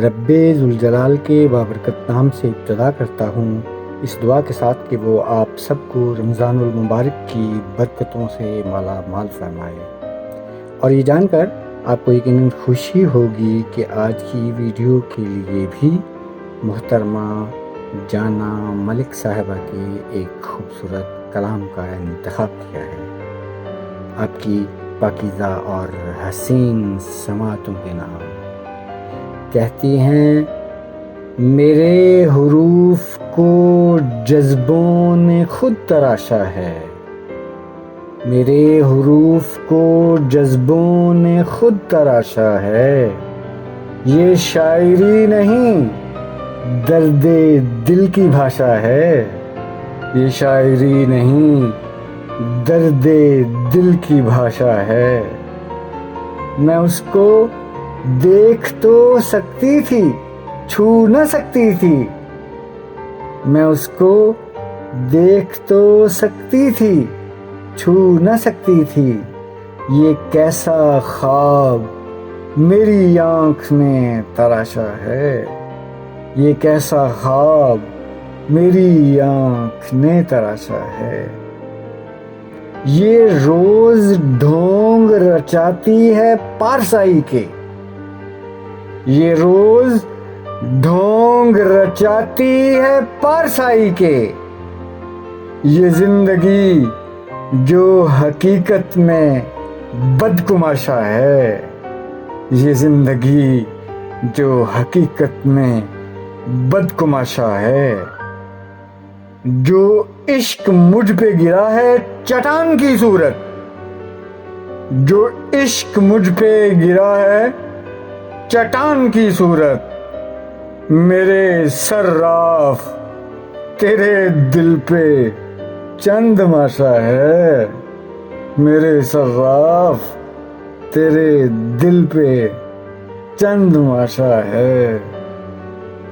رب ذوالجلال کے بابرکت نام سے ابتدا کرتا ہوں، اس دعا کے ساتھ کہ وہ آپ سب کو رمضان المبارک کی برکتوں سے مالا مال فرمائے۔ اور یہ جان کر آپ کو یقیناً خوشی ہوگی کہ آج کی ویڈیو کے لیے بھی محترمہ جانا ملک صاحبہ کے ایک خوبصورت کلام کا انتخاب کیا ہے۔ آپ کی پاکیزہ اور حسین سماعتوں کے نام کہتی ہیں، میرے حروف کو جذبوں نے خود تراشا ہے، میرے حروف کو جذبوں نے خود تراشا ہے، یہ شاعری نہیں درد دل کی بھاشا ہے، یہ شاعری نہیں درد دل کی بھاشا ہے۔ میں اس کو دیکھ تو سکتی تھی، چھو نہ سکتی تھی، میں اس کو دیکھ تو سکتی تھی، چھو نہ سکتی تھی، یہ کیسا خواب میری آنکھ نے تراشا ہے، یہ کیسا خواب میری آنکھ نے تراشا ہے۔ یہ روز ڈھونگ رچاتی ہے پارسائی کے، یہ روز ڈھونگ رچاتی ہے پارسائی کے، یہ زندگی جو حقیقت میں بدگماشا ہے، یہ زندگی جو حقیقت میں بدگماشا ہے، جو عشق مجھ پہ گرا ہے چٹان کی صورت، جو عشق مجھ پہ گرا ہے چٹان کی صورت، میرے صراف تیرے دل پہ چند ماشا ہے، میرے صراف تیرے دل پہ چند ماشا ہے۔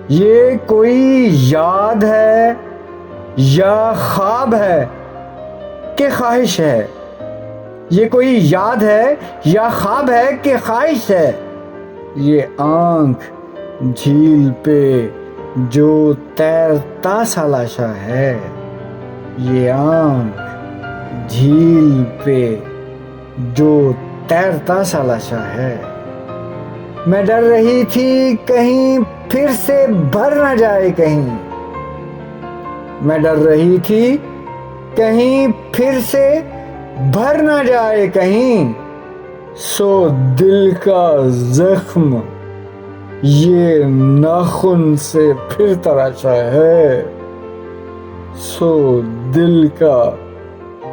یہ کوئی یاد ہے یا خواب ہے کہ خواہش ہے، یہ کوئی یاد ہے یا خواب ہے کہ خواہش ہے، یہ آنکھ جھیل پہ جو تیرتا سا لاشا ہے، یہ آنکھ جھیل پہ جو تیرتا سا لاشا ہے۔ میں ڈر رہی تھی کہیں پھر سے بھر نہ جائے کہیں، میں ڈر رہی تھی کہیں پھر سے بھر نہ جائے کہیں، سو دل کا زخم یہ ناخن سے پھر تراشا ہے، سو دل کا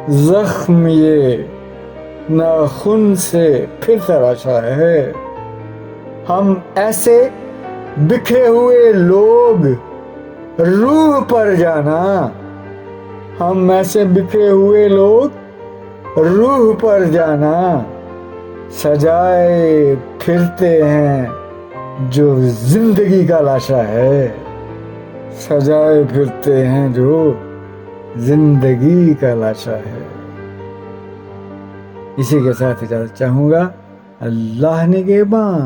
زخم یہ ناخن سے پھر تراشا ہے۔ ہم ایسے بکھرے ہوئے لوگ روح پر جانا، ہم ایسے بکھرے ہوئے لوگ روح پر جانا، سجائے پھرتے ہیں جو زندگی کا لاشا ہے، سجائے پھرتے ہیں جو زندگی کا لاشا ہے۔ اسی کے ساتھ اجازت چاہوں گا، اللہ نگہباں۔